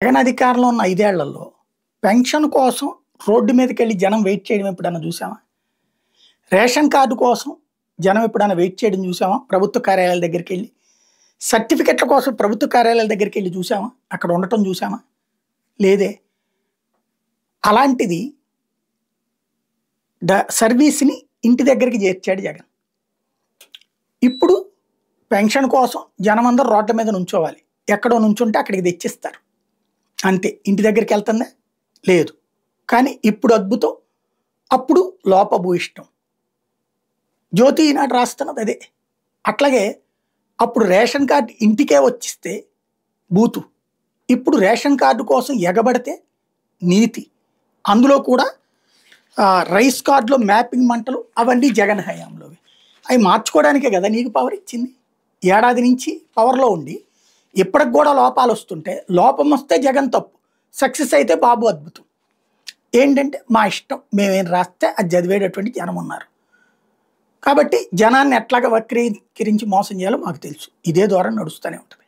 జగన్ అధికారంలో ఉన్న 5 ఏళ్లలో పెన్షన్ కోసం రోడ్డు మీదకెళ్ళి జనం వెయిట్ చేయడం ఎప్పుడన్నా చూసామా? రేషన్ కార్డు కోసం జనం ఎప్పుడైనా వెయిట్ చేయడం చూసామా? ప్రభుత్వ కార్యాలయాల దగ్గరికెళ్ళి సర్టిఫికెట్ల కోసం ప్రభుత్వ కార్యాలయాల దగ్గరికెళ్ళి చూసామా? అక్కడ ఉండటం చూసామా? లేదే. అలాంటిది సర్వీస్‌ని ఇంటి దగ్గరికి చేర్చాడు జగన్. ఇప్పుడు పెన్షన్ కోసం జనమందరూ రోడ్ల మీద నుంచోవాలి. ఎక్కడో నుంచుంటే అక్కడికి తెచ్చిస్తారు. అంతే. ఇంటి దగ్గరికి వెళ్తుందా? లేదు. కానీ ఇప్పుడు అద్భుతం, అప్పుడు లోపభూయిష్టం. జ్యోతి ఈనాడు రాస్తున్నది అదే. అట్లాగే అప్పుడు రేషన్ కార్డు ఇంటికే వచ్చిస్తే బూతు. ఇప్పుడు రేషన్ కార్డు కోసం ఎగబడితే నీతి. అందులో కూడా రైస్ కార్డులో మ్యాపింగ్ మంటలు అవన్నీ జగన్ హయాంలోవి. అవి మార్చుకోవడానికే కదా నీకు పవర్ ఇచ్చింది. ఏడాది నుంచి పవర్లో ఉండి ఇప్పటికి కూడా లోపాలు వస్తుంటే, లోపం వస్తే జగన్ తప్పు, సక్సెస్ అయితే బాబు అద్భుతం. ఏంటంటే మా ఇష్టం, మేమేం రాస్తే అది చదివేటటువంటి జనం ఉన్నారు. కాబట్టి జనాన్ని ఎట్లాగా వక్రీకరించి మోసం చేయాలో మాకు తెలుసు. ఇదే ద్వారా నడుస్తూనే ఉంటుంది.